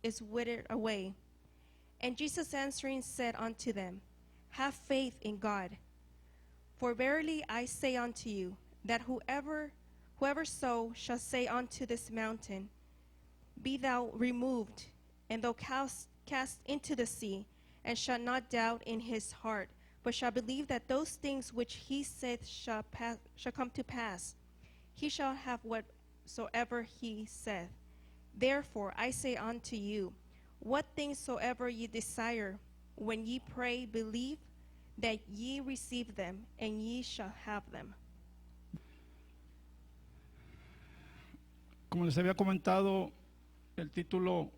is withered away. And Jesus answering said unto them, Have faith in God. For verily I say unto you, that whoever so shall say unto this mountain, Be thou removed, and thou cast into the sea, and shall not doubt in his heart, but shall believe that those things which he saith shall come to pass, he shall have whatsoever he saith. Therefore I say unto you, what things soever ye desire, when ye pray, believe that ye receive them, and ye shall have them. Como les había comentado, el título,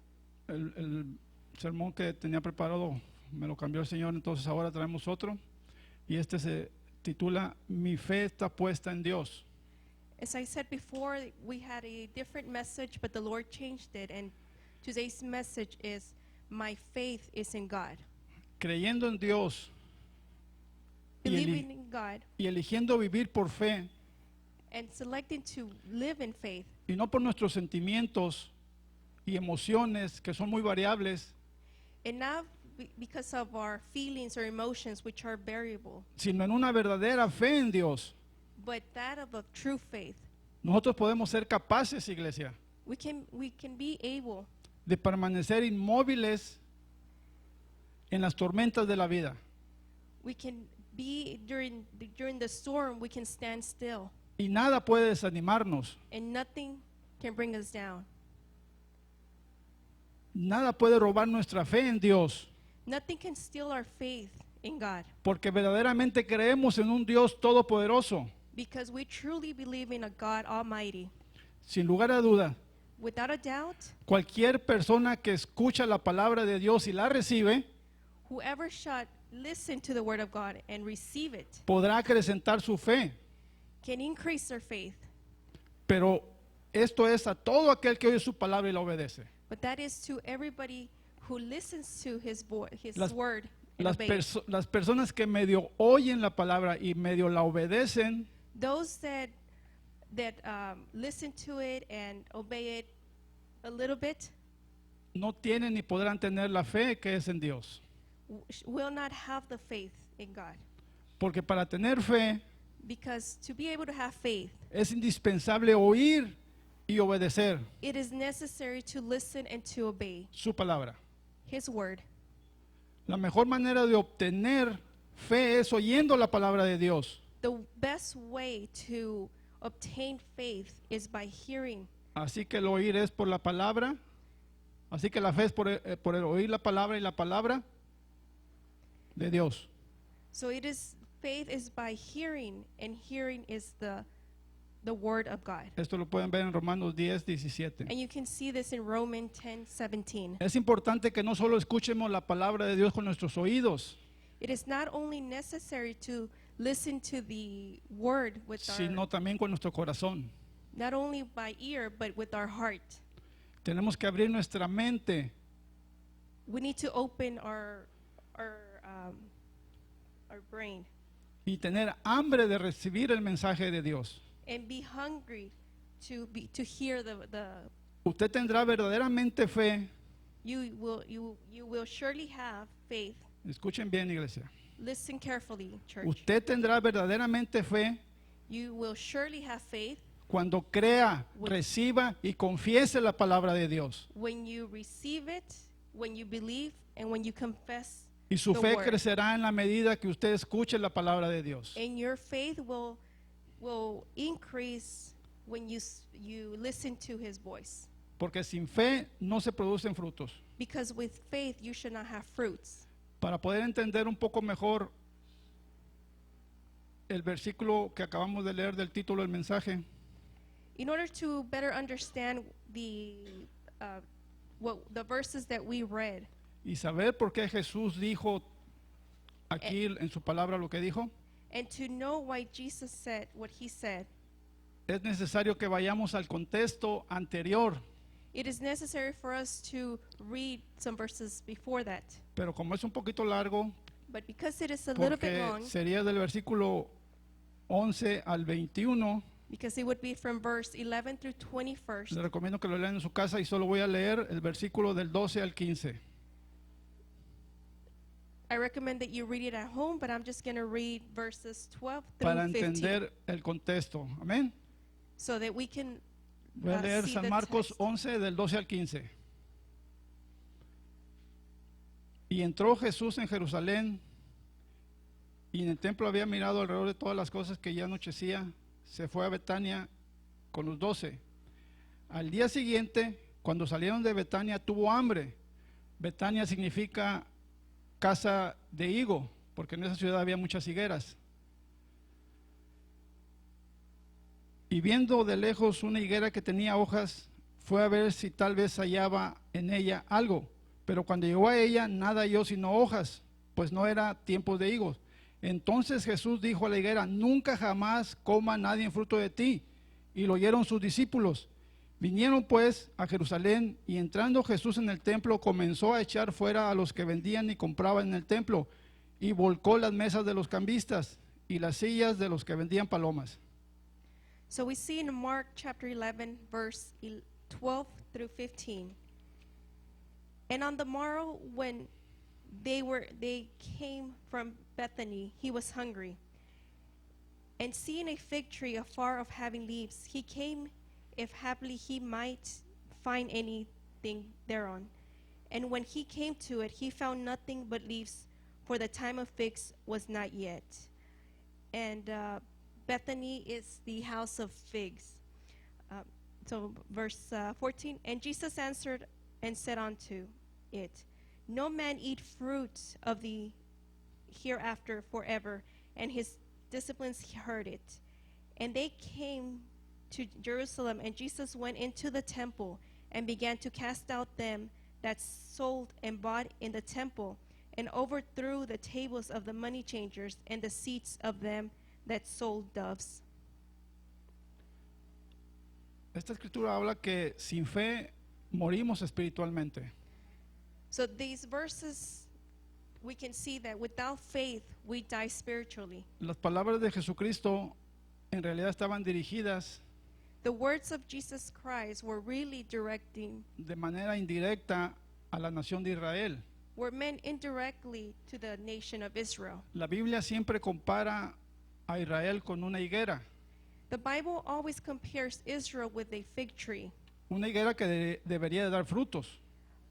el sermón que tenía preparado me lo cambió el Señor, entonces ahora traemos otro, y este se titula Mi fe está puesta en Dios. As I said before, we had a different message, but the Lord changed it, and today's message is My faith is in God. Creyendo en Dios Believing in God y eligiendo vivir por fe and selecting to live in faith, y no por nuestros sentimientos y emociones que son muy variables, and not because of our feelings or emotions, which are variable, sino en una verdadera fe en Dios. but that of a true faith. Nosotros podemos ser capaces, iglesia, We can be able de permanecer inmóviles en las tormentas de la vida. we can be during the storm, we can stand still, Y nada puede desanimarnos, and nothing can bring us down. nada puede robar nuestra fe en Dios, Nothing can steal our faith in God, porque verdaderamente creemos en un Dios todopoderoso. because we truly believe in a God Almighty. Sin lugar a duda, Without a doubt, cualquier persona que escucha la palabra de Dios y la recibe, whoever shall listen to the word of God and receive it podrá acrecentar su fe. can increase their faith. Pero esto es a todo aquel que oye su palabra y la obedece. But that is to everybody who listens to his Las- word and Las, obeys. las personas que medio oyen la palabra y medio la obedecen, Those that listen to it and obey it a little bit no tienen ni podrán tener la fe que es en Dios. will not have the faith in God. Porque para tener fe Because to be able to have faith, es indispensable oír y obedecer it is necessary to listen and to obey su palabra. his word. La mejor manera de obtener fe es oyendo la palabra de Dios. The best way to obtain faith is by hearing. Así que el oír es por la palabra. Así que la fe es por el oír la palabra y la palabra de Dios. So faith is by hearing, and hearing is the word of God. Esto lo pueden ver en Romanos 10:17. And you can see this in Romans 10:17. Es importante que no solo escuchemos la palabra de Dios con nuestros oídos, It is not only necessary to listen to the word with sino también con nuestro corazón. not only by ear, but with our heart. Tenemos que abrir nuestra mente We need to open our brain y tener hambre de recibir el mensaje de Dios. and be hungry to hear the Usted tendrá verdaderamente fe. you will surely have faith. Escuchen bien, iglesia. Listen carefully, church. Usted tendrá verdaderamente fe You will surely have faith cuando crea, reciba y confiese la palabra de Dios. when you receive it, when you believe, and when you confess Y su the fe word. crecerá en la medida que usted escuche la palabra de Dios. And your faith will increase when you listen to his voice. Porque sin fe no se producen frutos. Because with faith you should not have fruits. Para poder entender un poco mejor el versículo que acabamos de leer del título del mensaje, In order to better understand the verses that we read, y saber por qué Jesús dijo aquí en su palabra lo que dijo, and to know why Jesus said what he said, es necesario que vayamos al contexto anterior. it is necessary for us to read some verses before that. Pero como es un poquito largo, But because it is a little bit porque long, sería del versículo 11 al 21, because it would be from verse 11 through 21st. Les recomiendo que lo lean en su casa y solo voy a leer el versículo del 12 al 15. I recommend that you read it at home, but I'm just going to read verses 12 Para through 15 entender el contexto. Amén. so that we can Voy a leer see San the Marcos text. 11 del 12 al 15. Y entró Jesús en Jerusalén y en el templo había mirado alrededor de todas las cosas que ya anochecía. Se fue a Betania con los 12. Al día siguiente, cuando salieron de Betania, tuvo hambre. Betania significa casa de higo, porque en esa ciudad había muchas higueras. Y viendo de lejos una higuera que tenía hojas, fue a ver si tal vez hallaba en ella algo. Pero cuando llegó a ella, nada halló sino hojas, pues no era tiempo de higos. Entonces Jesús dijo a la higuera: nunca jamás coma nadie fruto de ti. Y lo oyeron sus discípulos. Vinieron pues a Jerusalén, y entrando Jesús en el templo, comenzó a echar fuera a los que vendían y compraban en el templo, y volcó las mesas de los cambistas y las sillas de los que vendían palomas. So we see in Mark chapter 11, verse 12 through 15. And on the morrow, when they came from Bethany, he was hungry. And seeing a fig tree afar off having leaves, he came, if haply he might find anything thereon. And when he came to it, he found nothing but leaves, for the time of figs was not yet. And Bethany is the house of figs. So verse 14, and Jesus answered and said unto it, no man eat fruit of the hereafter forever. And his disciples heard it. And they came to Jerusalem, and Jesus went into the temple and began to cast out them that sold and bought in the temple, and overthrew the tables of the money changers and the seats of them that sold doves. Esta escritura habla que sin fe morimos espiritualmente. So these verses, we can see that without faith, we die spiritually. Las palabras de Jesucristo en realidad estaban dirigidas The words of Jesus Christ were really directing, de manera indirecta a la nación de Israel. were meant indirectly to the nation of Israel. La Biblia siempre compara a Israel con una higuera, The Bible always compares Israel with a fig tree, una higuera que debería de dar frutos,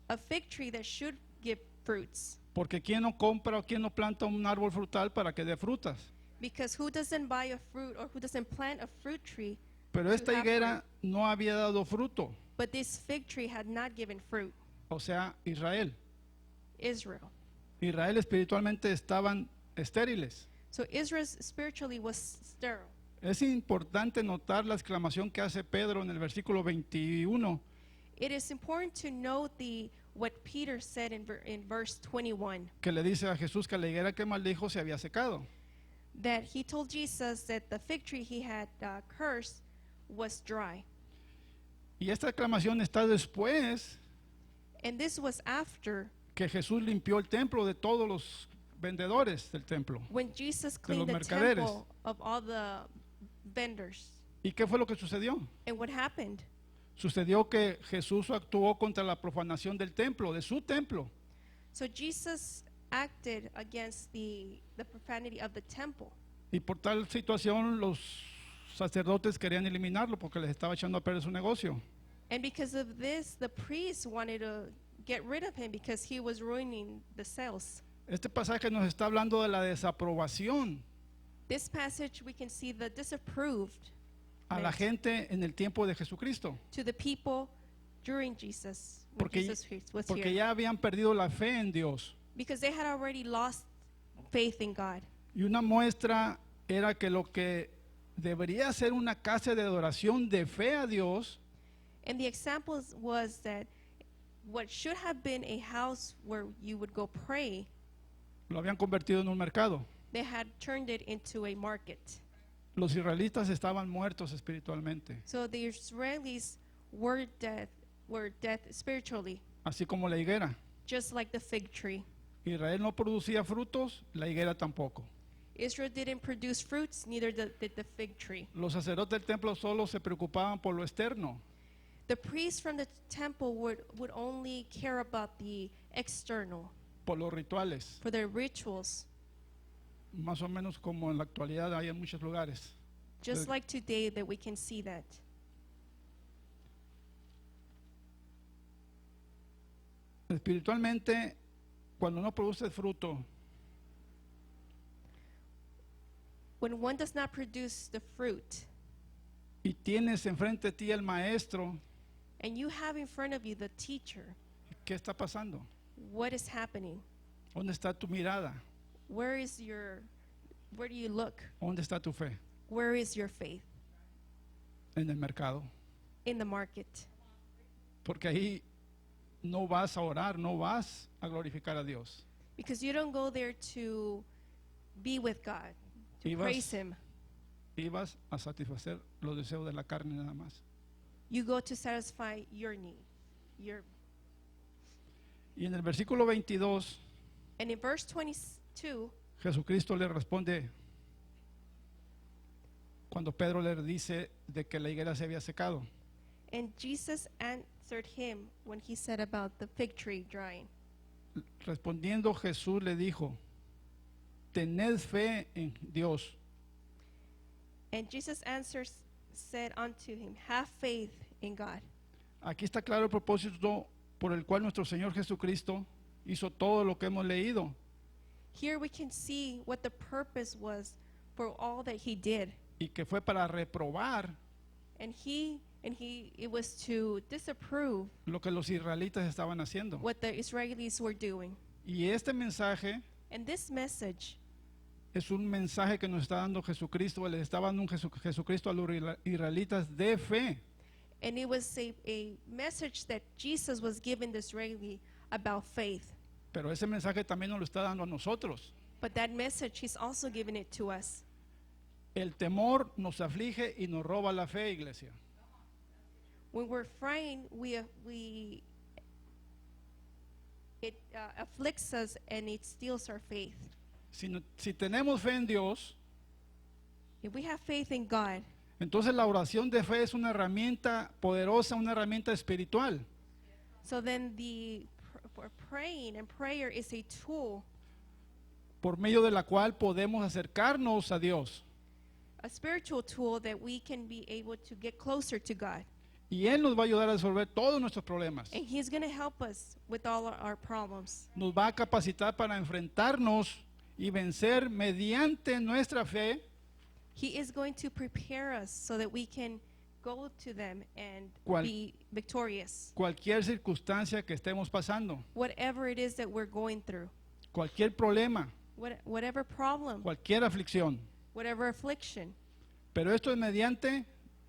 a fig tree that should give fruits. porque ¿quién no compra o quién no planta un árbol frutal para que dé frutas? Because who doesn't buy a fruit or who doesn't plant a fruit tree? Pero To esta have higuera no había dado fruto, But this fig tree had not given fruit. o sea, Israel. Israel. Israel espiritualmente estaban estériles. So Israel spiritually was sterile. Es importante notar la exclamación que hace Pedro en el versículo 21, It is important to note what Peter said in verse 21, que le dice a Jesús que la higuera que maldijo se había secado. that he told Jesus that the fig tree he had cursed was dry. Y esta exclamación está después And this was after que Jesús limpió el templo de todos los vendedores del templo. when Jesus De los cleaned the mercaderes. temple of all the vendors. ¿Y qué fue lo que sucedió? And what happened? Sucedió que Jesús actuó contra la profanación del templo, de su templo. So Jesus acted against the profanity of the temple. Y por tal situación los sacerdotes querían eliminarlo porque les estaba echando a perder su negocio. And because of this, the priests wanted to get rid of him because he was ruining the sales. Este pasaje nos está hablando de la desaprobación This passage, we can see the disapproved a la gente en el tiempo de Jesucristo, to the people during Jesus, when porque, Jesus was porque here. ya habían perdido la fe en Dios. Because they had already lost faith in God. Y una muestra era que lo que debería ser una casa de adoración de fe a Dios, And the example was that what should have been a house where you would go pray, lo habían convertido en un mercado. they had turned it into a market. Los israelitas estaban muertos espiritualmente, So the Israelis were dead spiritually, así como la higuera. just like the fig tree. Israel no producía frutos, la higuera tampoco. Israel didn't produce fruits, neither did the fig tree. Los sacerdotes del templo solo se preocupaban por lo externo, The priests from the temple would only care about the external, por los rituales, for their rituals, más o menos como en la actualidad hay en muchos lugares. just Pero- like today that we can see that. Espiritualmente, cuando no produce fruto, When one does not produce the fruit, y tienes enfrente de ti el maestro, and you have in front of you the teacher, ¿qué está pasando? what is happening? ¿Dónde está tu mirada? Where do you look? ¿Dónde está tu fe? Where is your faith? En el mercado. In the market. Porque ahí no vas a orar, no vas a glorificar a Dios. Because you don't go there to be with God, to Y vas- praise Him. Y vas a satisfacer los deseos de la carne nada más. You go to satisfy your need. Y en el versículo 22, And in verse 22, Jesucristo le responde cuando Pedro le dice de que la higuera se había secado. and Jesus answered him when he said about the fig tree drying. Respondiendo Jesús le dijo, tened fe en Dios. And Jesus said unto him, have faith in God. Aquí está claro el propósito por el cual nuestro Señor Jesucristo hizo todo lo que hemos leído. Here we can see what the purpose was for all that he did. Y que fue para reprobar And it was to disapprove lo que los israelitas estaban haciendo. what the Israelis were doing. Y este mensaje And this message es un mensaje que nos está dando Jesucristo, le estaba dando un Jesucristo a los israelitas de fe. and it was a message that Jesus was giving the Israeli about faith. Pero ese mensaje también nos lo está dando a nosotros. But that message he's also giving it to us. El temor nos aflige y nos roba la fe, iglesia. When we're afraid, it afflicts us and it steals our faith. Si tenemos fe en Dios, If we have faith in God, entonces la oración de fe es una herramienta poderosa, una herramienta espiritual. so then for praying and prayer is a tool, Por medio de la cual podemos acercarnos a Dios. a spiritual tool that we can be able to get closer to God. Y Él nos va a ayudar a resolver todos nuestros problemas. And He's going to help us with all our problems. Nos va a capacitar para enfrentarnos y vencer mediante nuestra fe He is going to prepare us so that we can go to them and Cual- be victorious. cualquier circunstancia que estemos pasando, Whatever it is that we're going through, cualquier problema, whatever problem, cualquier aflicción. whatever affliction. Pero esto es mediante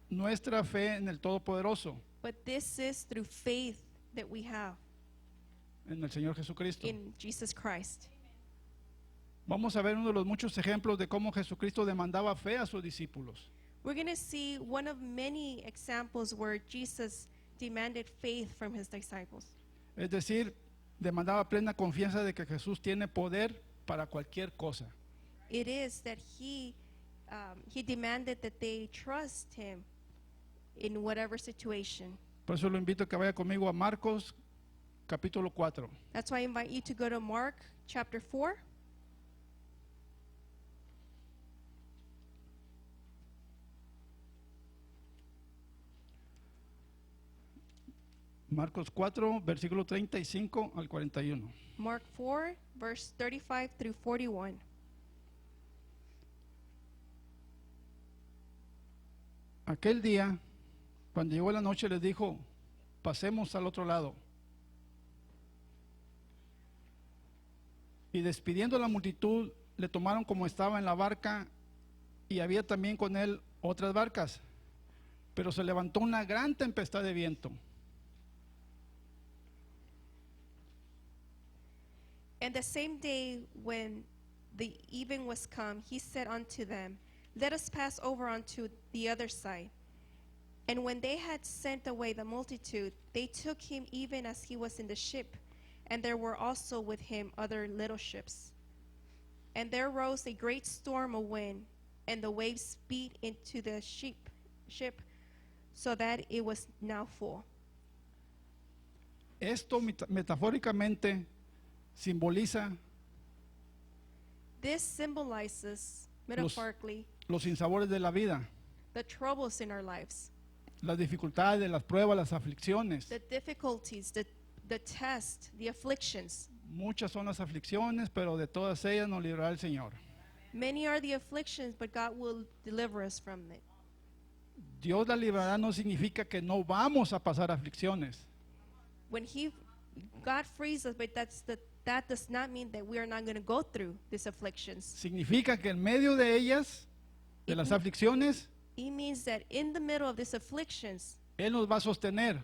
nuestra fe en el Todopoderoso, But this is through faith that we have en el Señor Jesucristo. in Jesus Christ. Vamos a ver uno de los muchos ejemplos de cómo Jesucristo demandaba fe a sus discípulos. We're going to see one of many examples where Jesus demanded faith from his disciples. Es decir, demandaba plena confianza de que Jesús tiene poder para cualquier cosa. It is that he demanded that they trust him in whatever situation. Por eso lo invito a que vaya conmigo a Marcos capítulo 4. That's why I invite you to go to Mark chapter 4. Marcos 4, versículo 35 al 41. Mark 4, verse 35 through 41. Aquel día, cuando llegó la noche, les dijo, pasemos al otro lado. Y despidiendo a la multitud, le tomaron como estaba en la barca, y había también con él otras barcas. Pero se levantó una gran tempestad de viento. And the same day when the even was come, he said unto them, let us pass over unto the other side. And when they had sent away the multitude, they took him even as he was in the ship, and there were also with him other little ships. And there rose a great storm of wind, and the waves beat into the ship, so that it was now full. Esto metafóricamente simboliza This symbolizes, metaphorically, los sinsabores de la vida, the troubles in our lives, las dificultades, las pruebas, las aflicciones. the difficulties, the test, the afflictions. Muchas son las aflicciones, pero de todas ellas nos librará el Señor. Many are the afflictions, but God will deliver us from it. Dios la librará no significa que no vamos a pasar aflicciones. When God frees us, but that does not mean that we are not going to go through these afflictions. Significa que en medio de ellas, de las aflicciones, It means that in the middle of these afflictions, Él nos va a sostener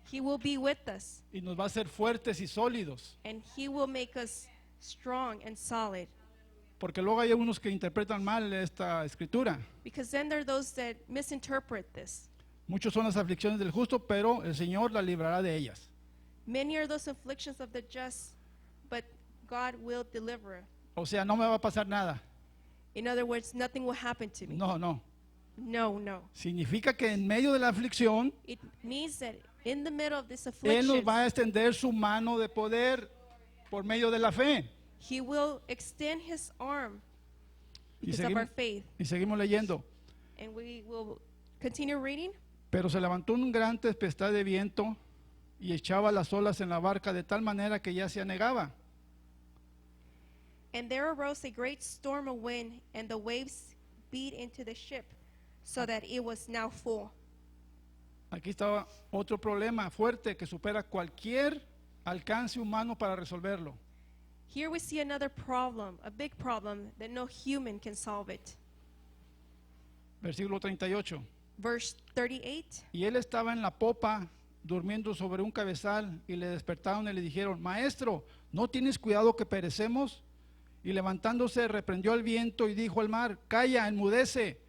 He will be with us, y nos va a hacer fuertes y sólidos. and He will make us strong and solid. Porque luego hay unos que interpretan mal esta escritura. Because then there are those that misinterpret this. Muchos son las aflicciones del justo, pero el Señor la librará de ellas. Many are those afflictions of the just, but God will deliver. O sea, no me va a pasar nada. In other words, nothing will happen to me. No, no. No, no. Significa que en medio de la aflicción, It means that in the middle of this Él nos affliction, va a extender su mano de poder por medio de la fe. He will extend His arm Y because of our faith. seguimos leyendo. And we will continue reading. Pero se levantó un gran tempestad de viento y echaba las olas en la barca de tal manera que ya se anegaba. And there arose a great storm of wind, and the waves beat into the ship, so that it was now full. Aquí estaba otro problema fuerte que supera cualquier alcance humano para resolverlo. Here we see another problem, a big problem that no human can solve it. Versículo 38. Verse 38. Y él estaba en la popa durmiendo sobre un cabezal y le despertaron y le dijeron: Maestro, ¿no tienes cuidado que perecemos? Y levantándose reprendió al viento y dijo al mar: Calla, enmudece.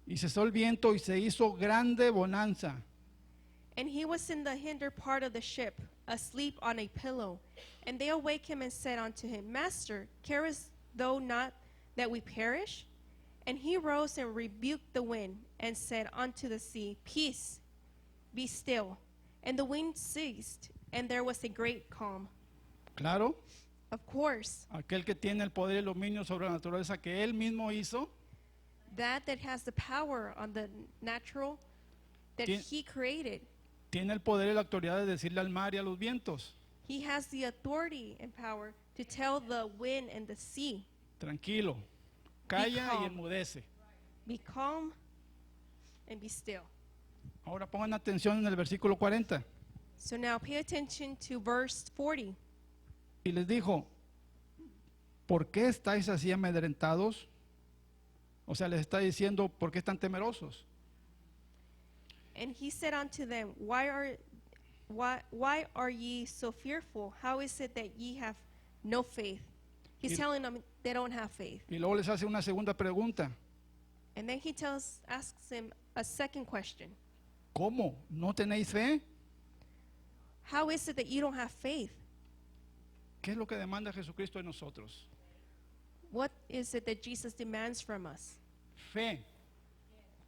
Y cesó el viento y se hizo grande bonanza. And he was in the hinder part of the ship, asleep on a pillow. And they awake him and said unto him, Master, carest thou not that we perish? And he rose and rebuked the wind, and said unto the sea, Peace, be still. And the wind ceased, and there was a great calm. Claro, Of course, aquel que tiene el poder y el dominio sobre la naturaleza que él mismo hizo, that has the power on the natural that Tien- he created. tiene el poder y la autoridad de decirle al mar y a los vientos: He has the authority and power to tell the wind and the sea, Tranquilo, calla y calm. enmudece. be calm and be still. Ahora pongan atención en el versículo 40. So now pay attention to verse 40. Y les dijo: ¿Por qué estáis así amedrentados? O sea, les está diciendo: ¿por qué están temerosos? And he said unto them, Why are ye so fearful? How is it that ye have no faith? He's Y- telling them they don't have faith. Y luego les hace una segunda pregunta: And then he asks him a second question. ¿cómo? ¿No tenéis fe? How is it that you don't have faith? ¿Qué es lo que demanda Jesucristo de nosotros? What is it that Jesus demands from us? Fe.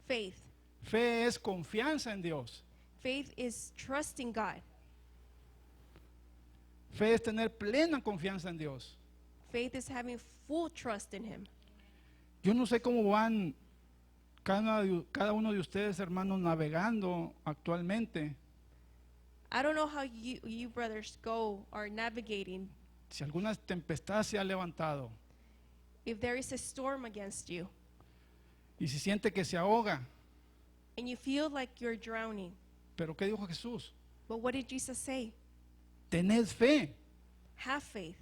Faith. Fe es confianza en Dios. Faith is trusting God. Fe es tener plena confianza en Dios. Faith is having full trust in Him. Yo no sé cómo van cada uno de ustedes, hermanos, navegando actualmente. I don't know how you brothers go or navigating Si alguna tempestad se ha levantado if there is a storm against you y si siente que se ahoga. and you feel like you're drowning. Pero ¿qué dijo Jesús? But what did Jesus say? Tened fe. Have faith.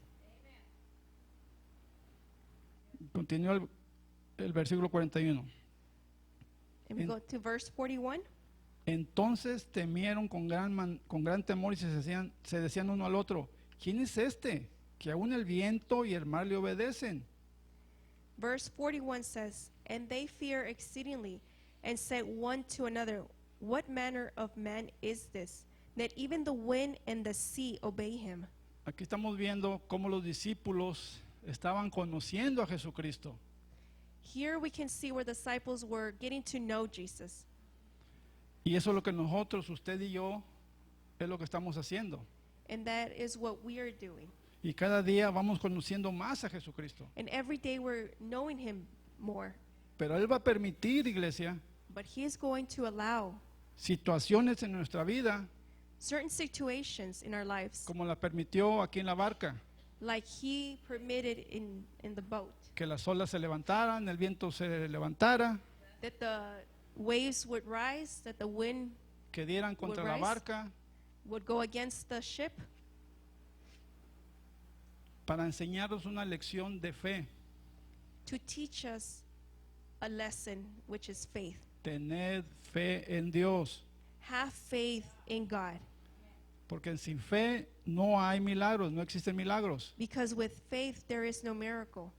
Continúa el versículo 41. And we En- go to verse 41. Entonces temieron con gran temor y se decían uno al otro: ¿quién es este que aún el viento y el mar le obedecen? Verse 41 says, And they fear exceedingly, and said one to another, What manner of man is this, that even the wind and the sea obey him? Aquí estamos viendo cómo los discípulos estaban conociendo a Jesucristo. Here we can see where the disciples were getting to know Jesus. Y eso es lo que nosotros, usted y yo, es lo que estamos haciendo. And that is what we are doing. Y cada día vamos conociendo más a Jesucristo. And every day we're knowing him more. Pero Él va a permitir, iglesia, But he is going to allow situaciones en nuestra vida, certain situations in our lives, como la permitió aquí en la barca, like he permitted in the boat, que las olas se levantaran, el viento se levantara, that the waves would rise, that the wind que dieran contra la rise. barca, would go against the ship, para enseñarnos una lección de fe. to teach us a lesson, which is faith. Tened fe en Dios, Have faith in God, porque sin fe no hay milagros, no existen milagros. because with faith there is no miracle.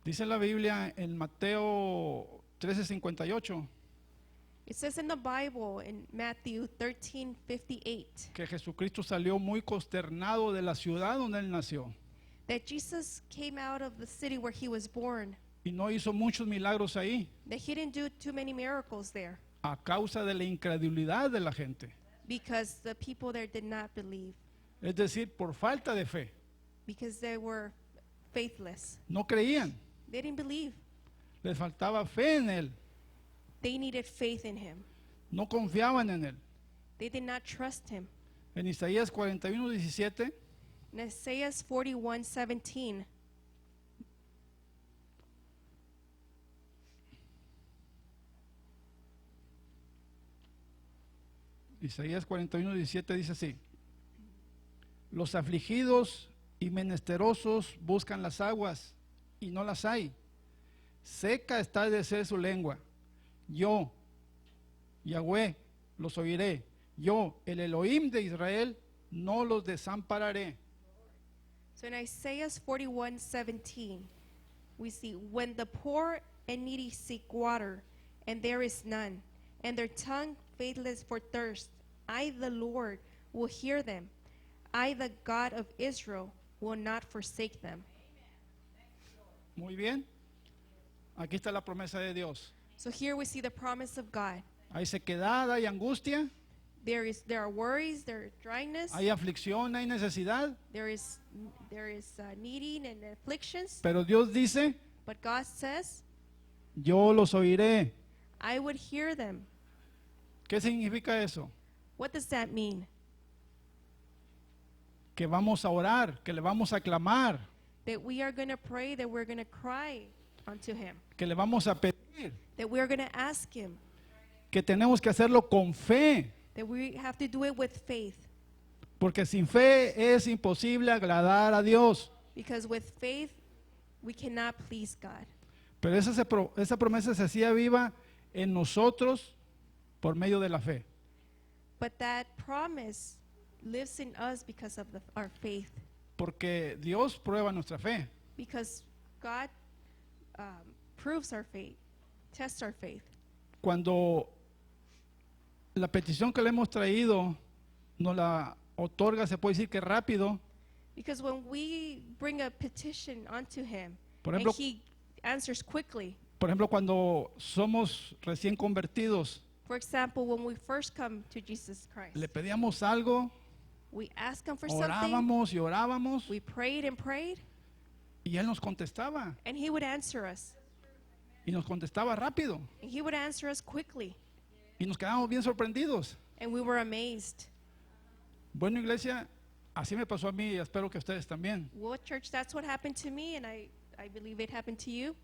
Dice la Biblia en Mateo 13:58 It says in the Bible in Matthew 13:58 que Jesucristo salió muy consternado de la ciudad donde Él nació that Jesus came out of the city where he was born, y no hizo muchos milagros ahí that he didn't do too many miracles there a causa de la incredulidad de la gente. because the people there did not believe, Es decir, por falta de fe. because they were faithless. No creían, They didn't believe. les faltaba fe en Él, They needed faith in him. no confiaban en Él. They did not trust him. En Isaías 41:17 In Isaiah 41:17, Isaías 41:17 dice así: los afligidos y menesterosos buscan las aguas y no las hay. Seca está de ser su lengua. Yo, Yahweh, los oiré. Yo, el Elohim de Israel, no los desampararé. so in Isaiah 41:17, we see, when the poor and needy seek water, and there is none, and their tongue faithless for thirst, I, the Lord, will hear them. I, the God of Israel, will not forsake them. Muy bien. Aquí está la promesa de Dios. So here we see the promise of God. Hay sequedad, hay angustia, There are worries, there are dryness, hay aflicción, hay necesidad. there is needing and afflictions. Pero Dios dice: But God says, yo los oiré. I would hear them. ¿Qué significa eso? What does that mean? Que vamos a orar, que le vamos a clamar, That we are going to pray, that we're going to cry unto him, que le vamos a pedir, that we're going to ask him, que tenemos que hacerlo con fe, that we have to do it with faith. porque sin fe es imposible agradar a Dios. Because with faith, we cannot please God. Pero esa promesa se hacía viva en nosotros por medio de la fe. But that promise lives in us because of our faith. Porque Dios prueba nuestra fe. Because God proves our faith, tests our faith. Cuando la petición que le hemos traído nos la otorga, se puede decir que rápido. Because when we bring a petition unto him, Por and ejemplo, he answers quickly. Por ejemplo, cuando somos recién convertidos, For example, when we first come to Jesus Christ, le pedíamos algo, we asked him for something, orábamos y orábamos, we prayed and prayed, y Él nos contestaba, and he would answer us. y nos contestaba rápido, And he would answer us quickly, y nos quedamos bien sorprendidos. and we were amazed. Bueno, iglesia, así me pasó a mí y espero que a ustedes también. Well, church, that's what happened to me, and I believe it happened to you.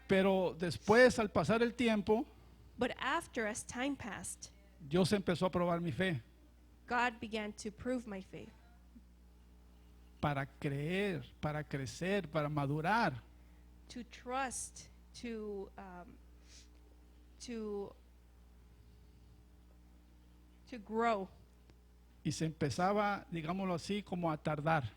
Pero después, al pasar el tiempo, But after, as time passed, Dios empezó a probar mi fe God began to prove my faith, para creer, para crecer, para madurar. to trust, to grow. Y se empezaba, digámoslo así, como a tardar.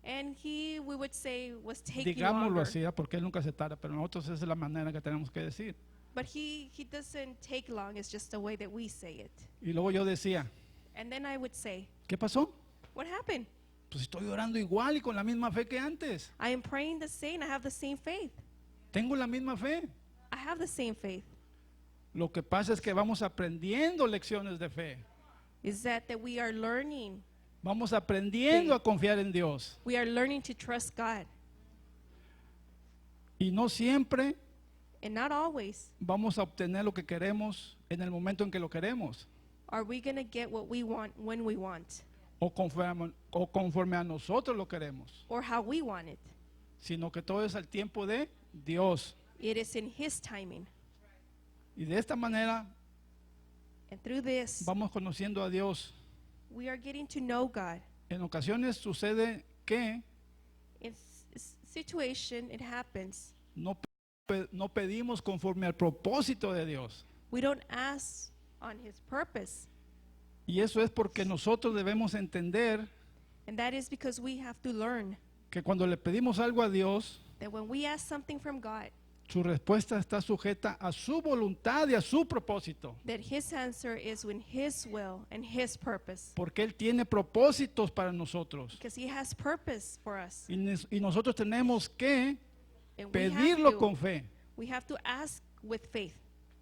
And we would say, was taking Digámoslo longer. así, porque Él nunca se tarda, pero nosotros esa es la manera que tenemos que decir. But he doesn't take long, it's just the way that we say it. Y luego yo decía, And then I would say, ¿qué pasó? what happened? Pues estoy orando igual y con la misma fe que antes. I am praying the same. I have the same faith. Tengo la misma fe. I have the same faith. Lo que pasa es que vamos aprendiendo lecciones de fe. Is that we are learning. Vamos aprendiendo a confiar en Dios. We are learning to trust God. Y no siempre And not always vamos a obtener lo que queremos en el momento en que lo queremos. are we going to get what we want when we want O conforme a nosotros lo queremos. or how we want it. Sino que todo es al tiempo de Dios. It is in His timing. Y de esta manera And through this, vamos conociendo a Dios. we are getting to know God. En ocasiones sucede que In situation, it happens. no pedimos conforme al propósito de Dios. We don't ask on His purpose. Y eso es porque nosotros debemos entender And that is because we have to learn que cuando le pedimos algo a Dios, that when we ask something from God, su respuesta está sujeta a su voluntad y a su propósito. that His answer is in His will and His purpose. Porque Él tiene propósitos para nosotros. Because He has purpose for us. Y nosotros tenemos que And pedirlo con fe, we have to ask with faith,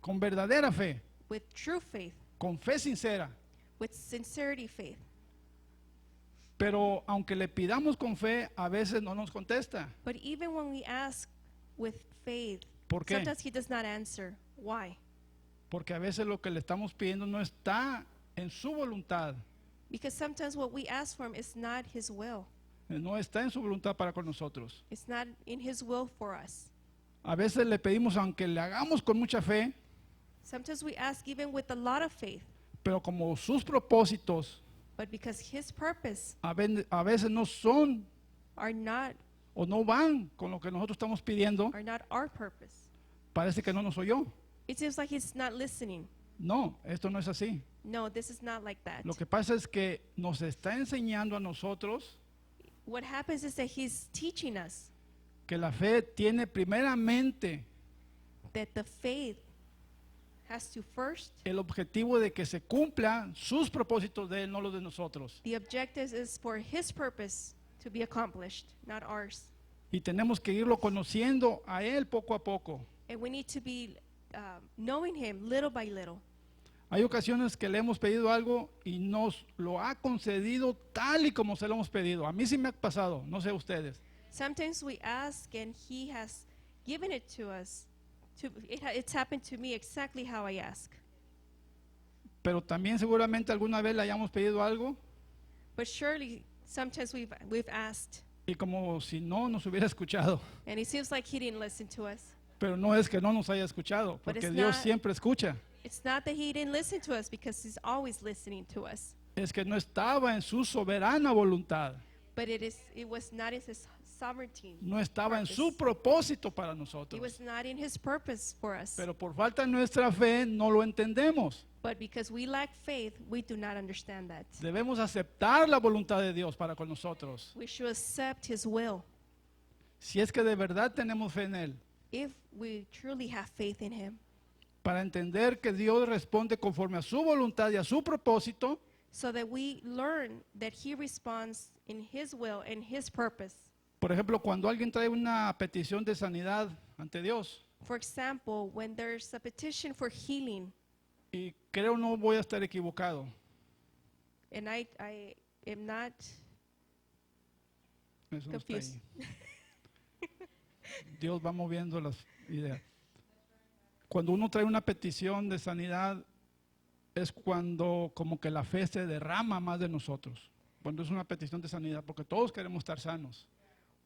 con verdadera fe, with true faith, con fe sincera. with sincerity faith. Pero aunque le pidamos con fe, a veces no nos contesta. But even when we ask with faith, ¿Por qué? sometimes He does not answer. Why? Porque a veces lo que le estamos pidiendo no está en su voluntad, Because sometimes what we ask for Him is not His will. no está en su voluntad para con nosotros. It's not in His will for us. A veces le pedimos, aunque le hagamos con mucha fe, Sometimes we ask even with a lot of faith, pero como sus propósitos but because His purpose a veces no son are not o no van con lo que nosotros estamos pidiendo, our purpose. parece que no nos oyó. It seems like He's not listening. No, esto no es así. No, this is not like that. Lo que pasa es que nos está enseñando a nosotros What happens is that He's teaching us que la fe tiene primeramente that the faith has to first, el objetivo de que se cumplan sus propósitos de Él, no los de nosotros. the objective is for His purpose to be accomplished, not ours. Y tenemos que irlo conociendo a Él poco a poco. And we need to be knowing Him little by little. Hay ocasiones que le hemos pedido algo y nos lo ha concedido tal y como se lo hemos pedido. A mí sí me ha pasado, no sé ustedes. Sometimes we ask and He has given it to us. It's happened to me exactly how I ask. Pero también seguramente alguna vez le hayamos pedido algo But surely sometimes we've asked y como si no nos hubiera escuchado. and it seems like He didn't listen to us. Pero no es que no nos haya escuchado, But porque it's Dios not- siempre escucha. It's not that He didn't listen to us because He's always listening to us. Es que no estaba en su soberana voluntad, But it was not in His sovereignty. no estaba en Purpose. su propósito para It nosotros. was not in His purpose for us. Pero por falta de nuestra fe no lo entendemos. But because we lack faith, we do not understand that. Debemos aceptar la voluntad de Dios para con nosotros. We should accept His will Si es que de verdad tenemos fe en Él, if we truly have faith in Him, para entender que Dios responde conforme a su voluntad y a su propósito, so that we learn that He responds in His will and His purpose. por ejemplo, cuando alguien trae una petición de sanidad ante Dios, For example, when there's a petition for healing, y creo no voy a estar equivocado, and I am not eso no está confused. ahí. Dios va moviendo las ideas. Cuando uno trae una petición de sanidad, es cuando como que la fe se derrama más de nosotros. Cuando es una petición de sanidad, porque todos queremos estar sanos.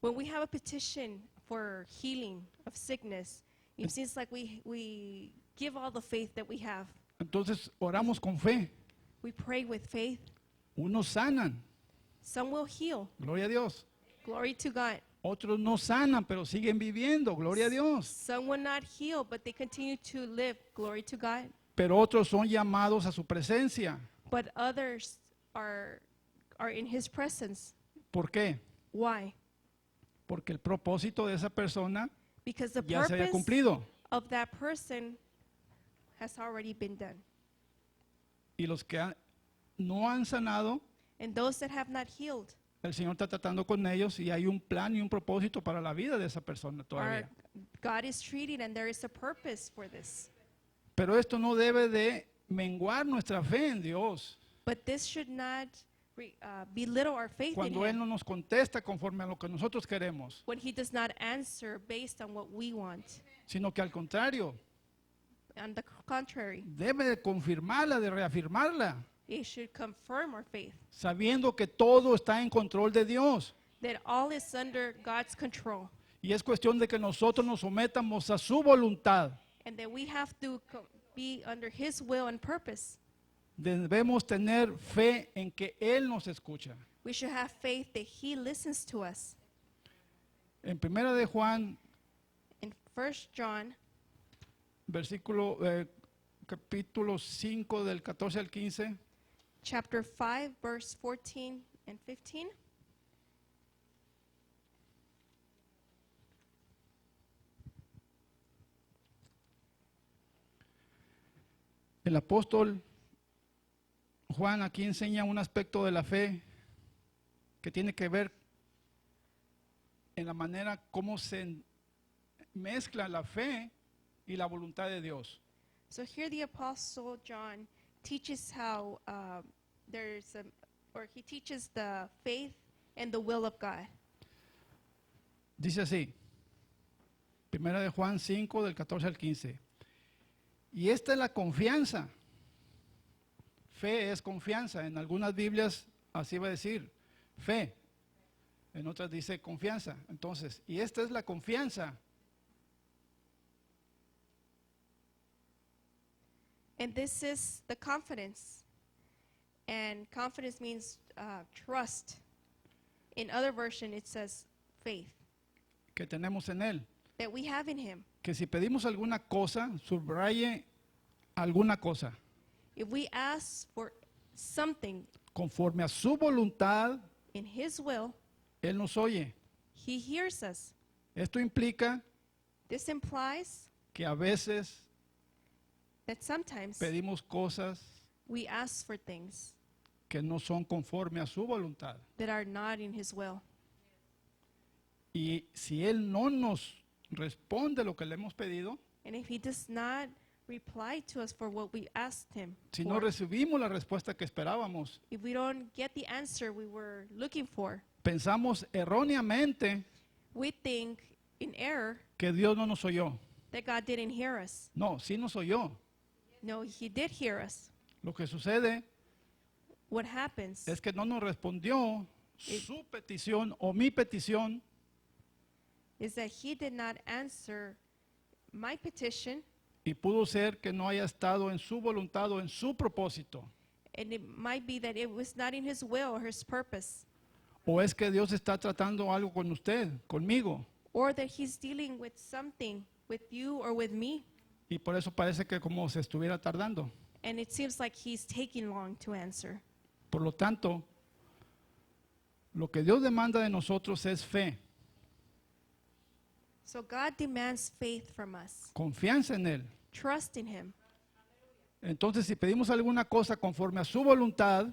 When we have a petition for healing of sickness, it seems like we give all the faith that we have. Entonces oramos con fe. We pray with faith. Unos sanan, Some will heal. gloria a Dios. Glory to God. Otros no sanan, pero siguen viviendo, gloria a Dios. Some will not heal, but they continue to live. Glory to God. Pero otros son llamados a su presencia. But others are in His presence. ¿Por qué? Why? Porque el propósito de esa persona Because the ya se haya purpose cumplido. of that person has already been done. Y los que no han sanado, And those that have not healed, el Señor está tratando con ellos y hay un plan y un propósito para la vida de esa persona Our todavía. God is treating, and there is a purpose for this. Pero esto no debe de menguar nuestra fe en Dios. But this should not belittle our faith in Cuando Él Him no nos contesta conforme a lo que nosotros queremos, when He does not answer based on what we want. sino que al contrario, On the contrary, debe de confirmarla, de reafirmarla, it should confirm our faith sabiendo que todo está en control de Dios. that all is under God's control, Y es cuestión de que nosotros nos sometamos a su voluntad. and that we have to be under His will and purpose. Debemos tener fe en que Él nos escucha. We should have faith that He listens to us. En 1 de Juan, In 1 John capítulo 5 del 14 al 15, chapter 5, verse 14 and 15. el apóstol Juan aquí enseña un aspecto de la fe que tiene que ver en la manera como se mezcla la fe y la voluntad de Dios. So here the Apostle John teaches how he teaches the faith and the will of God. Dice así, 1 de Juan 5 del 14 al 15. Y esta es la confianza. Fe es confianza. En algunas Biblias así va a decir fe. En otras dice confianza. Entonces, y esta es la confianza. And this is the confidence. And confidence means trust. In other version, it says faith Que tenemos en Él. that we have in Him. Que si pedimos alguna cosa, subraye alguna cosa. If we ask for something Conforme a su voluntad, in His will, Él nos oye. He hears us. Esto implica This implies que a veces that sometimes pedimos cosas we ask for things que no son conforme a su voluntad. that are not in His will. Y si Él no nos responde lo que le hemos pedido, And if He does not reply to us for what we asked Him si no for, recibimos la respuesta que esperábamos, if we don't get the answer we were looking for, pensamos erróneamente we think in error que Dios no nos oyó. that God didn't hear us. No, sí nos oyó. No, He did hear us. Lo que sucede What happens es que no nos respondió su petición o mi petición is that He did not answer my petition, y pudo ser que no haya estado en su voluntad o en su propósito. and it might be that it was not in His will or His purpose, O es que Dios está tratando algo con usted, conmigo, or that He's dealing with something with you or with me, y por eso parece que como se estuviera tardando. and it seems like He's taking long to answer. Por lo tanto, lo que Dios demanda de nosotros es fe, So God demands faith from us, confianza en Él. trust in Him. Entonces, si pedimos alguna cosa conforme a su voluntad,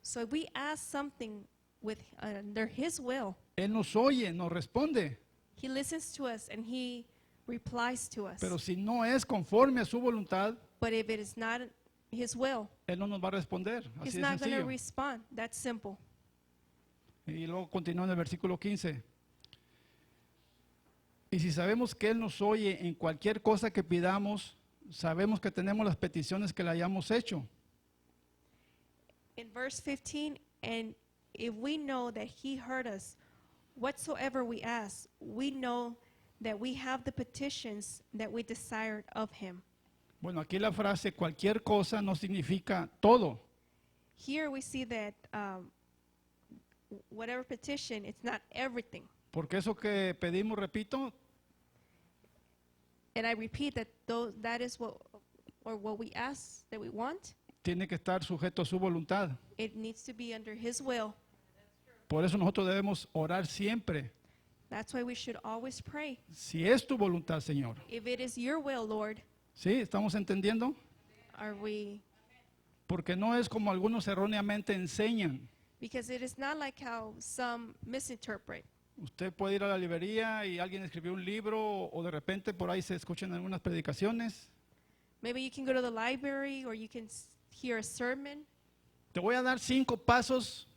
So if we ask something with under His will, Él nos oye, nos responde. He listens to us and He replies to us. Pero si no es conforme a su voluntad, But if it is not His will, Él no nos va a responder. He's Así de not going to sencillo. respond. That's simple. Y luego continúa en el versículo 15. Y si sabemos que Él nos oye en cualquier cosa que pidamos, sabemos que tenemos las peticiones que le hayamos hecho. In verse 15, and if we know that He heard us, whatsoever we ask, we know that we have the petitions that we desired of Him. Bueno, aquí la frase cualquier cosa no significa todo. Here we see that whatever petition, it's not everything. Porque eso que pedimos, repito, And I repeat that that is what we ask that we want, tiene que estar sujeto a su voluntad. it needs to be under His will. Por eso nosotros debemos orar siempre. That's why we should always pray. Si es tu voluntad, Señor. If it is your will, Lord, ¿Sí? ¿Estamos entendiendo? are we? Porque no es como algunos erróneamente enseñan, Because it is not like how some misinterpret. Usted puede ir a la librería y alguien escribió un libro o de repente por ahí se escuchan algunas predicaciones. Maybe you can go to the library or you can hear a sermon. Te voy a dar 5 pasos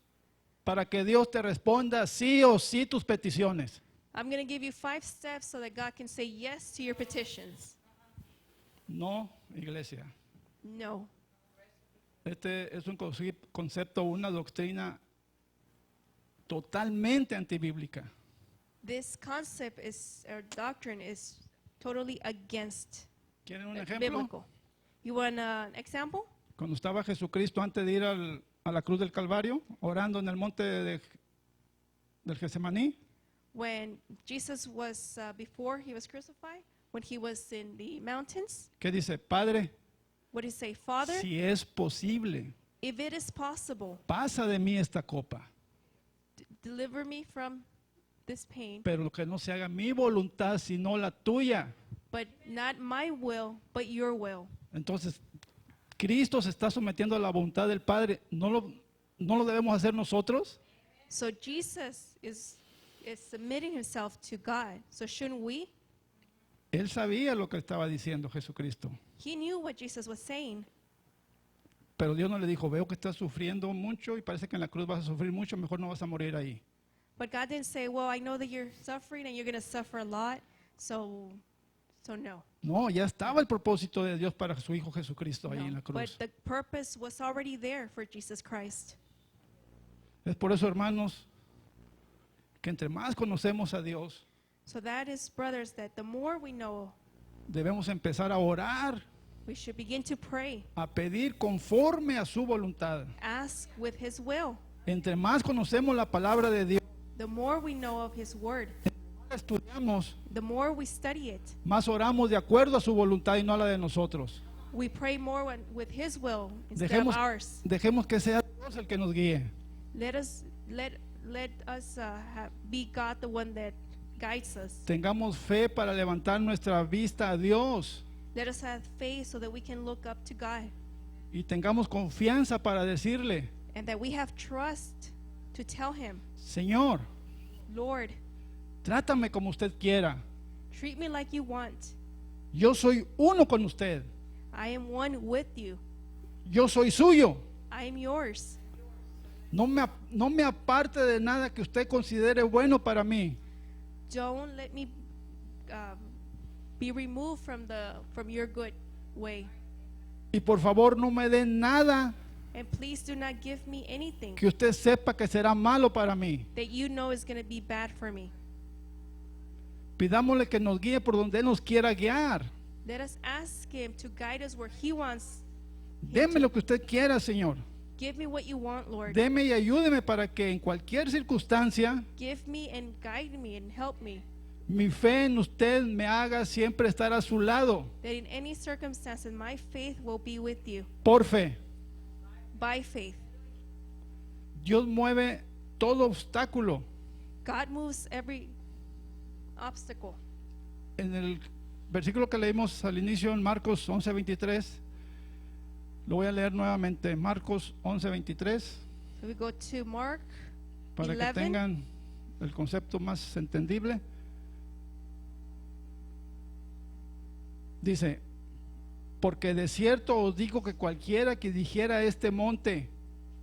para que Dios te responda sí o sí tus peticiones. I'm going to give you 5 steps so that God can say yes to your petitions. No, iglesia. No. Este es un concepto, una doctrina totalmente antibíblica. This concept is, or doctrine is totally against ¿Quieren un ejemplo? biblical. You want an example? Cuando estaba Jesucristo antes de ir a la cruz del Calvario, orando en el monte del Getsemaní, When Jesus was, before he was crucified, when he was in the mountains, ¿qué dice? Padre, what did he say? Father, si es posible, if it is possible, pasa de mí esta copa, deliver me from this pain, pero que no se haga mi voluntad sino la tuya. but not my will, but your will. Entonces, Cristo se está sometiendo a la voluntad del Padre. ¿No lo debemos hacer nosotros? So Jesus is submitting himself to God. So shouldn't we? Él sabía lo que estaba diciendo Jesucristo. He knew what Jesus was saying. Pero Dios no le dijo, veo que estás sufriendo mucho y parece que en la cruz vas a sufrir mucho, mejor no vas a morir ahí. But God didn't say, well, I know that you're suffering and you're going to suffer a lot. So no. No, ya estaba el propósito de Dios para su Hijo Jesucristo ahí en la No. But cruz. the purpose was already there for Jesus Christ. Es por eso, hermanos, que entre más conocemos a Dios, So that is, brothers, that the more we know, debemos empezar a orar, we should begin to pray, a pedir conforme a su voluntad. ask with his will. Entre más conocemos la palabra de Dios, The more we know of his word, más estudiamos, the more we study it. más oramos de acuerdo a su voluntad y no a la de nosotros. We pray more with his will instead Dejemos, of ours. dejemos que sea Dios el que nos guíe. Let us be God the one that guides us. Tengamos fe para levantar nuestra vista a Dios Let us have faith so that we can look up to God y tengamos confianza para decirle, and that we have trust to tell him, Señor, Lord, trátame como usted quiera. treat me like you want. Yo soy uno con usted. I am one with you. Yo soy suyo. I am yours. No me aparte de nada que usted considere bueno para mí. Don't let me be removed from your good way. Y por favor no me dé nada And please do not give me anything que usted sepa que será malo para mí. that you know is going to be bad for me. Pidámosle que nos guíe por donde Él nos quiera guiar. Let us ask him to guide us where he wants. Deme lo que usted quiera, Señor. Give me what you want, Lord. Deme y ayúdeme para que en cualquier circunstancia Give me and guide me and help me. mi fe en usted me haga siempre estar a su lado. That in any circumstances my faith will be with you. Por fe. By faith. Dios mueve todo obstáculo. God moves every obstacle. En el versículo que leímos al inicio en Marcos 11:23, lo voy a leer nuevamente. Marcos 11:23, So we go to Mark para 11. que tengan el concepto más entendible. Dice, porque de cierto os digo que cualquiera que dijera a este monte,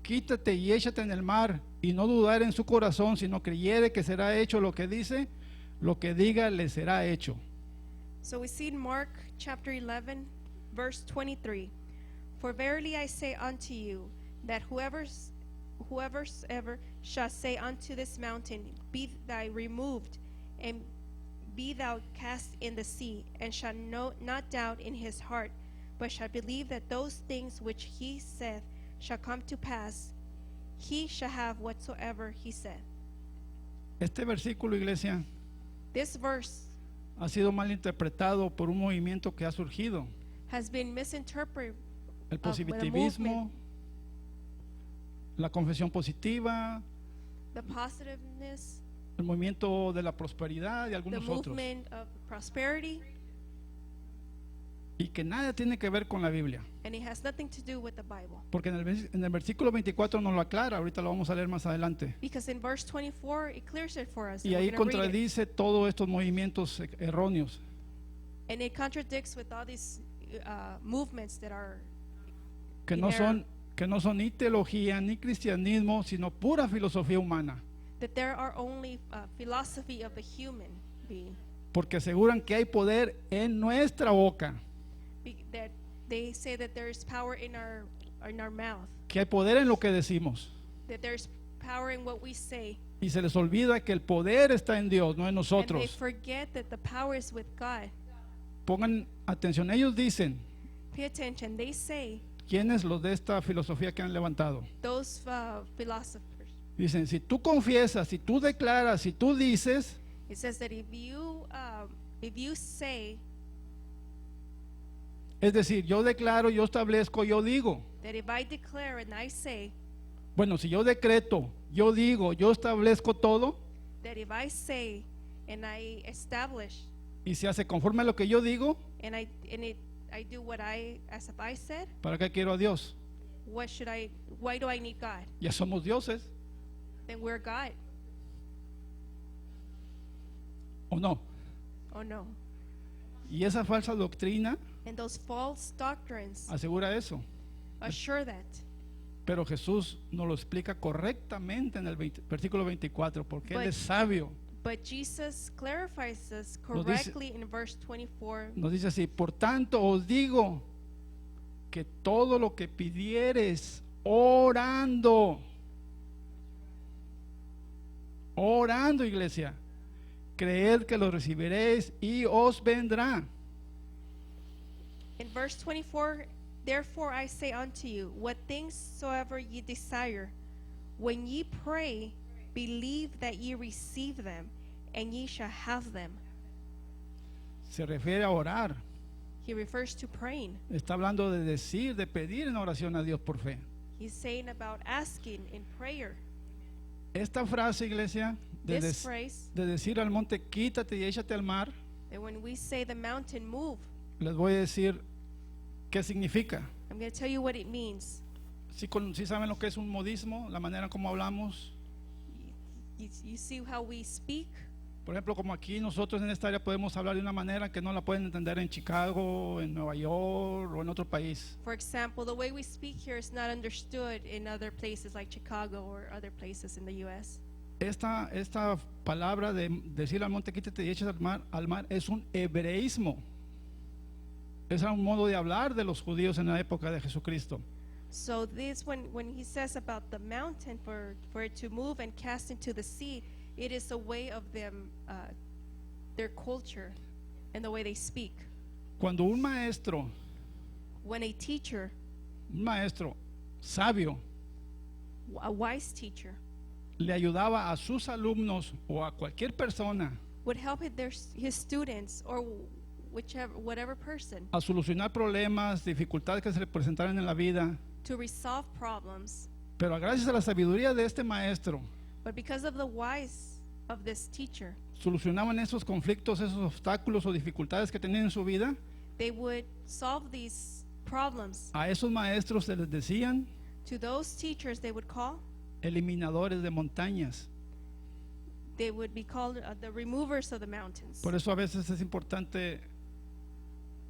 quítate y échate en el mar, y no dudar en su corazón, sino creyere que será hecho lo que dice, lo que diga le será hecho. So we see in Mark chapter 11, verse 23. For verily I say unto you, that whoever shall say unto this mountain, be thou removed, and be thou cast in the sea, and shall not doubt in his heart, but shall believe that those things which he saith shall come to pass, he shall have whatsoever he said. Este versículo, iglesia, This verse ha sido mal interpretado por un movimiento que ha surgido. has been misinterpreted. El with a positivismo, movement. la confesión positiva, The positiveness, el movimiento de la prosperidad y the algunos otros. movement of prosperity. y que nada tiene que ver con la Biblia. and it has nothing to do with the Bible. Porque en el versículo 24 nos lo aclara, ahorita lo vamos a leer más adelante. Because in verse 24, it clears it for us. Y and ahí we're gonna read it. contradice todos estos movimientos erróneos. And it contradicts with all these movements that are Que in no error. son ni teología ni cristianismo, sino pura filosofía humana. That there are only philosophy of the human being. Porque aseguran que hay poder en nuestra boca, That they say that there is power in our mouth. que hay poder en lo que decimos. That there's power in what we say. Y se les olvida que el poder está en Dios, no en And they nosotros. forget that the power is with God. Pongan atención, ellos dicen, Pay attention. They say, ¿quiénes los de esta filosofía que han levantado? those philosophers. Dicen, si tú confiesas, si tú declaras, si tú dices, It says that if you say es decir, yo declaro, yo establezco, yo digo. that if I declare and I say Bueno, si yo decreto, yo digo, yo establezco todo that if I say and I establish y se hace conforme a lo que yo digo, and I do what as if I said, ¿para qué quiero a Dios? why do I need God? Ya somos dioses, Then we're God. ¿o no? Oh no. Y esa falsa doctrina And those false doctrines asegura eso. assure that. Pero Jesús nos lo explica correctamente en el versículo 24, porque Él But- es sabio. But Jesus clarifies this Nos dice- correctly in verse 24. Nos dice así, por tanto os digo que todo lo que pidieres orando, iglesia, creed que lo recibiréis y os vendrá. In verse 24, therefore I say unto you, what things soever ye desire, when ye pray, believe that ye receive them, and ye shall have them. Se refiere a orar. He refers to praying. Está hablando de decir, de pedir en oración a Dios por fe. He's saying about asking in prayer. Esta frase, iglesia, This phrase, de decir al monte, quítate y échate al mar, that when we say the mountain move, les voy a decir qué significa. I'm going to tell you what it means. Si saben lo que es un modismo, la manera como hablamos. You see how we speak? Por ejemplo, como aquí nosotros en esta área podemos hablar de una manera que no la pueden entender en Chicago, en Nueva York o en otro país. For example, the way we speak here is not understood in other places like Chicago or other places in the U.S. Esta palabra de decir al monte quítate y échate al mar es un hebreísmo. Es un modo de hablar de los judíos en la época de Jesucristo. So this, when he says about the mountain for it to move and cast into the sea, it is a way of them, their culture and the way they speak. Cuando un maestro When a teacher, sabio a wise teacher, le ayudaba a sus alumnos o a cualquier persona would help his students or whatever person a solucionar problemas, dificultades que se le presentaran en la vida, to resolve problems, pero gracias a la sabiduría de este maestro but because of the wise of this teacher, solucionaban esos conflictos, esos obstáculos o dificultades que tenían en su vida. they would solve these problems. A esos maestros se les decían To those teachers, they would call, eliminadores de montañas. they would be called the removers of the mountains. Por eso a veces es importante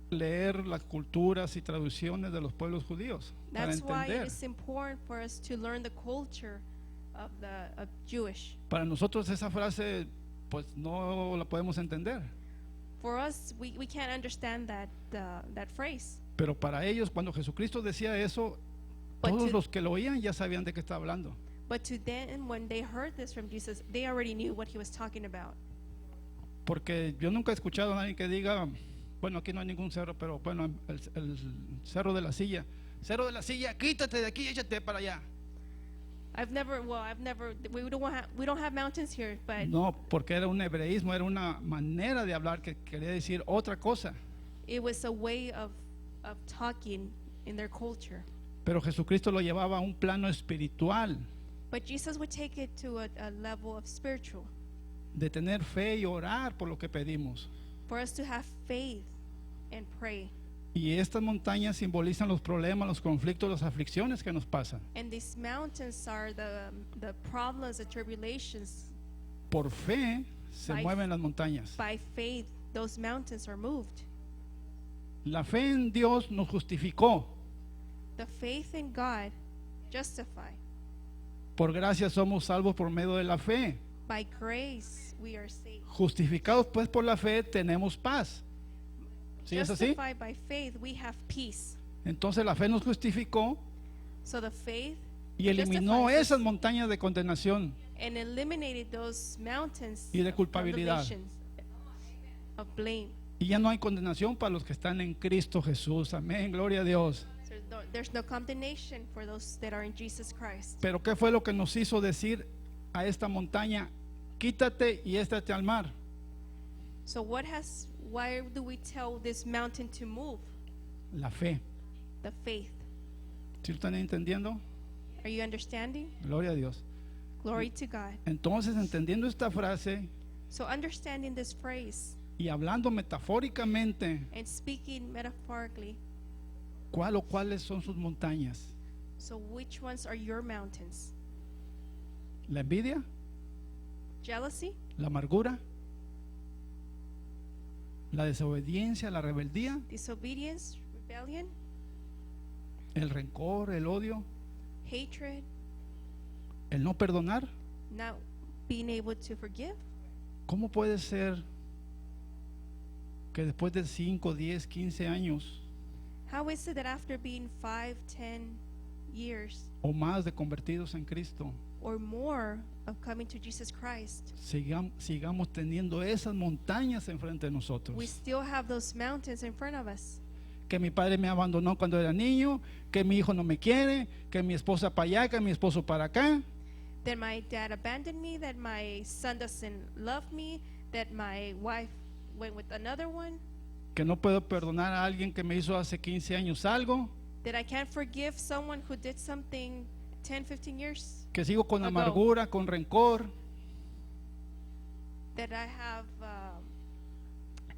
leer las culturas y traducciones de los pueblos judíos para That's why it entender. is important for us to learn the culture of Jewish. Para nosotros esa frase pues no la podemos entender, For us, we can't understand that phrase. pero para ellos cuando Jesucristo decía eso, But todos to- los que lo oían ya sabían de qué está hablando. But to them, when they heard this from Jesus, they already knew what he was talking about. Porque yo nunca he escuchado a nadie que diga, bueno, aquí no hay ningún cerro, pero bueno, el cerro de la silla, quítate de aquí y échate para allá. We don't have mountains here, but No, porque era un hebreísmo, era una manera de hablar que quería decir otra cosa. it was a way of talking in their culture. Pero Jesucristo lo llevaba a un plano espiritual, But Jesus would take it to a level of spiritual, de tener fe y orar por lo que pedimos. for us to have faith and pray. Y estas montañas simbolizan los problemas, los conflictos, las aflicciones que nos pasan. And these mountains are the problems, the tribulations. Por fe se By- mueven las montañas. By faith, those mountains are moved. La fe en Dios nos justificó. The faith in God justify. Por gracia somos salvos por medio de la fe. By grace, we are saved. Justificados pues por la fe tenemos paz. ¿Sí es así? Justified by faith, we have peace. Entonces la fe nos justificó So the faith y eliminó justifies us esas montañas de condenación. and eliminated those mountains Y de of culpabilidad. condemnation, of blame. Y ya no hay condenación para los que están en Cristo Jesús. Amén, gloria a Dios. So there's no condemnation for those that are in Jesus Christ. Pero ¿qué fue lo que nos hizo decir a esta montaña? Quítate y échate al mar. So why do we tell this mountain to move? La fe. The faith. ¿Sí lo están entendiendo? Are you understanding? Gloria a Dios. Glory to God. Entonces, entendiendo esta frase So understanding this phrase y hablando metafóricamente, and speaking metaphorically, ¿cuál o cuáles son sus montañas? so which ones are your mountains? ¿La envidia? Jealousy? ¿La amargura? ¿La desobediencia? ¿La rebeldía? Disobedience? Rebellion? ¿El rencor? ¿El odio? Hatred? ¿El no perdonar? Not being able to forgive? ¿Cómo puede ser que después de 5, 10, 15 años How is it that after being 5, 10 years o más de convertidos en Cristo, or more of coming to Jesus Christ, sigamos teniendo esas montañas enfrente de nosotros? we still have those mountains in front of us? Que mi padre me abandonó cuando era niño, que mi hijo no me quiere, que mi esposa para allá, que mi esposo para acá, That my dad abandoned me, that my son doesn't love me, that my wife went with another one, que no puedo perdonar a alguien que me hizo hace 15 años algo, that I can't forgive someone who did something 10, 15 years, que sigo con Ago. amargura, con rencor. that I have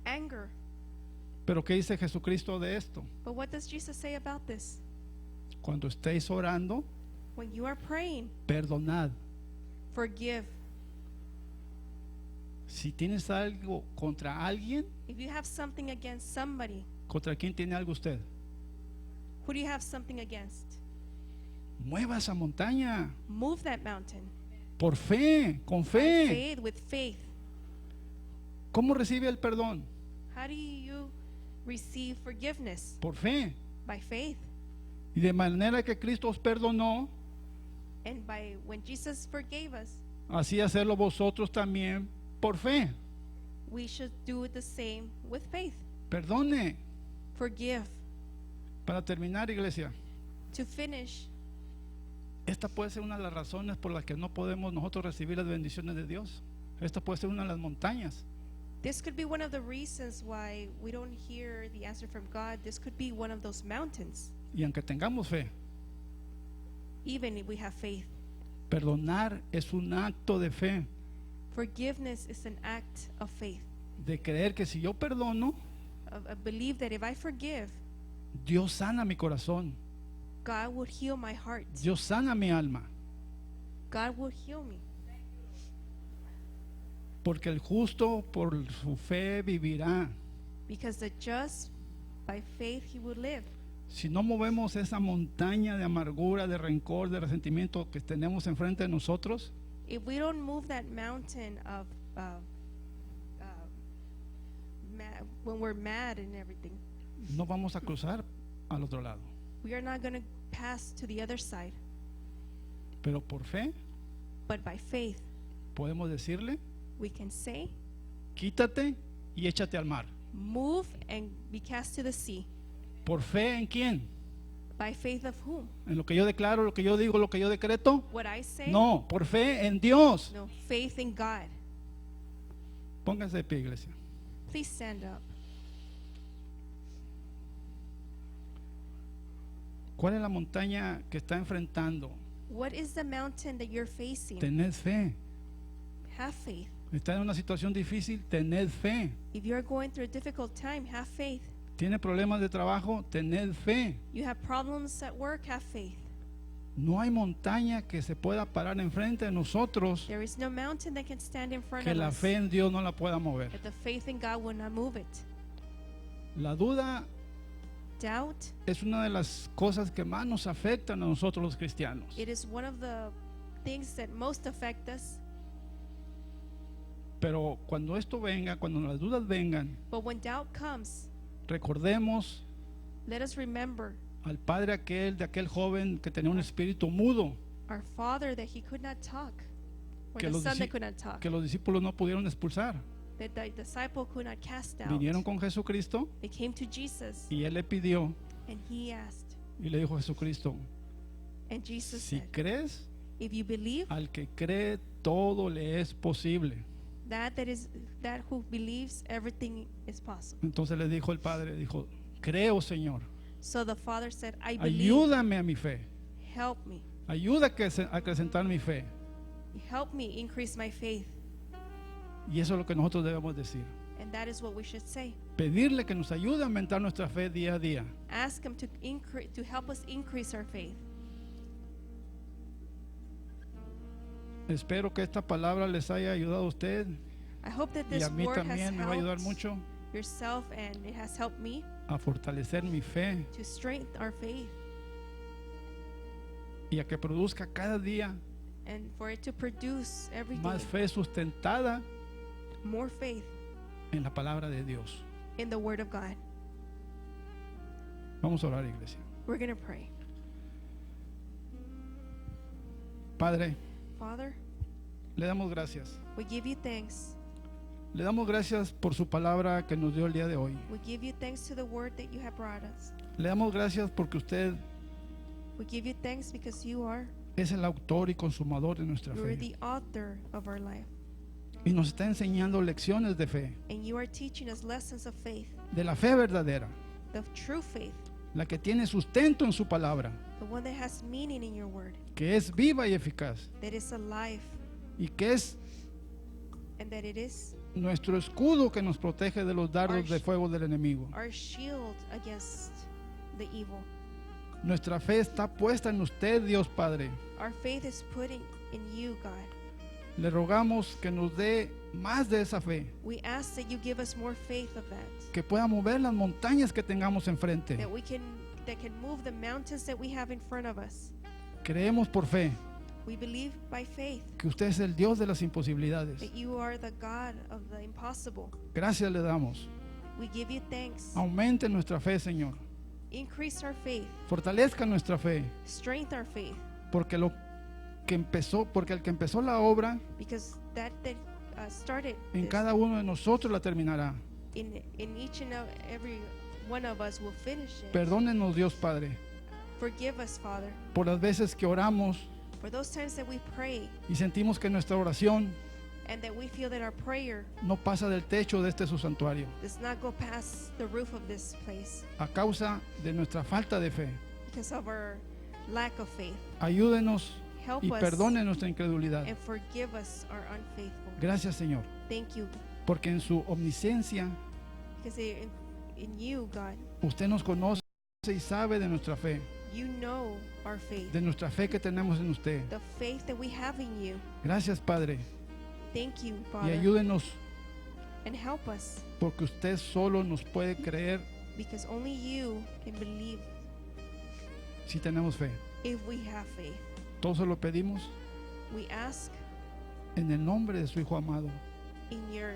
anger. Pero ¿qué dice Jesucristo de esto? But what does Jesus say about this? Cuando estéis orando, When you are praying, perdonad. forgive. Si tienes algo contra alguien, If you have something against somebody, ¿contra quién tiene algo usted? who do you have something against? Mueva esa montaña Move that mountain. por fe, con By fe. faith, with faith. ¿Cómo recibe el perdón? How do you receive forgiveness? Por fe. By faith. Y de manera que Cristo os perdonó, And by when Jesus forgave us, así hacerlo vosotros también por fe. we should do the same with faith. Perdone. Forgive. Para terminar, iglesia, To finish, esta puede ser una de las razones por las que no podemos nosotros recibir las bendiciones de Dios. Esta puede ser una de las montañas. this could be one of the reasons why we don't hear the answer from God. This could be one of those mountains, Y aunque tengamos fe, even if we have faith. perdonar es un acto de fe, Forgiveness is an act of faith. de creer que si yo perdono, I believe that if I forgive, Dios sana mi corazón, God would heal my heart. Dios sana mi alma, God will heal me. porque el justo por su fe vivirá. Because the just, by faith, he will live. Si no movemos esa montaña de amargura, de rencor, de resentimiento que tenemos enfrente de nosotros, If we don't move that mountain of when we're mad and everything, no vamos a cruzar al otro lado. we are not going to pass to the other side. Pero por fe But by faith, podemos decirle, we can say, quítate y échate al mar. move and be cast to the sea. ¿Por fe en quién? By faith of whom? ¿En lo que yo declaro, lo que yo digo, lo que yo decreto? What I say? No, por fe en Dios. No, faith in God. Pónganse de pie, iglesia. Please stand up. ¿Cuál es la montaña que está enfrentando? What is the mountain that you're facing? Tened fe. Have faith. Está en una situación difícil, tened fe. If you're going through a difficult time, have faith. Tiene problemas de trabajo, tened fe. You have problems at work, have faith. No hay montaña que se pueda parar enfrente de nosotros There is no mountain that can stand in front que of la us fe en Dios no la pueda mover. that the faith in God will not move it. La duda Doubt, es una de las cosas que más nos afectan a nosotros los cristianos. it is one of the things that most affect us. Pero cuando esto venga, cuando las dudas vengan, But when doubt comes, recordemos let us remember al padre aquel de aquel joven que tenía un espíritu mudo, our father that he could not talk, or Que the los son that disci- could not talk, que los discípulos no pudieron expulsar. that the disciple could not cast out. Vinieron con Jesucristo They came to Jesus y él le pidió and he asked, y le dijo a Jesucristo, and Jesus si said, crees, if you believe, al que cree todo le es posible. that who believes, everything is possible. Entonces le dijo el padre, dijo, creo, Señor, So the father said, I believe, ayúdame a mi fe, help me. ayuda a acrecentar mi fe. Help me increase my faith. Y eso es lo que nosotros debemos decir. And that is what we should say. Pedirle que nos ayude a aumentar nuestra fe día a día. Ask him to help us increase our faith. Espero que esta palabra les haya ayudado a usted I hope that y this a mí word has también me va a ayudar helped mucho yourself, and it has helped me a fortalecer mi fe to strengthen our faith y a que produzca cada día and for it to produce every day más fe sustentada more faith en la palabra de Dios. in the word of God. Vamos a orar, iglesia. We're going to pray. Padre, Father, le damos gracias. we give you thanks. Le damos gracias por su palabra que nos dio el día de hoy. We give you thanks to the word that you have brought us. Le damos gracias porque usted We give you thanks because you are es el autor y consumador de nuestra you are fe. the author of our life, Y nos está enseñando lecciones de fe, and you are teaching us lessons of faith, de la fe verdadera, the true faith, la que tiene sustento en su palabra, the one that has meaning in your word, que es viva y eficaz, that is alive, y que es and that it is nuestro escudo que nos protege de los dardos de fuego del enemigo. our shield against the evil. Nuestra fe está puesta en usted, Dios Padre. Our faith is putting in you, God. Le rogamos que nos dé más de esa fe, We ask that you give us more faith of that, que pueda mover las montañas que tengamos enfrente. that can move the mountains that we have in front of us. Creemos por fe We believe by faith que usted es el Dios de las imposibilidades. that you are the God of the impossible. Gracias le damos. We give you thanks. Aumente nuestra fe, Señor. Increase our faith, Fortalezca nuestra fe, strengthen our faith, porque el que empezó la obra because that started en this, cada uno de nosotros la terminará. in each and every one of us will finish it. Perdónenos, Dios Padre, Forgive us, Father, por las veces que oramos for those times that we pray y sentimos que nuestra oración and that we feel that our prayer no pasa del techo de este su santuario, does not go past the roof of this place a causa de nuestra falta de fe. because of our lack of faith. Ayúdenos Help y us perdone nuestra incredulidad. and forgive us our unfaithful. Gracias, Señor, Thank you, porque en su omnisciencia because in you, God, usted nos conoce y sabe de nuestra fe, you know our faith, de nuestra fe que tenemos en usted. the faith that we have in you. Gracias, Padre, Thank you, y Father, ayúdenos and help us porque usted solo nos puede creer because only you can believe si tenemos fe. if we have faith. Todo se lo pedimos We ask en el nombre de su Hijo amado in your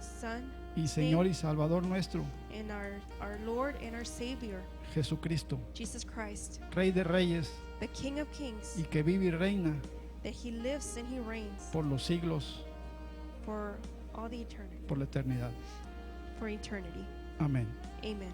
Son y Señor y Salvador nuestro, and our Lord and our Savior, Jesucristo, Jesus Christ, Rey de Reyes the King of Kings, y que vive y reina that He lives and He reigns por los siglos, for all the eternity, por la eternidad. for eternity. Amén. Amen.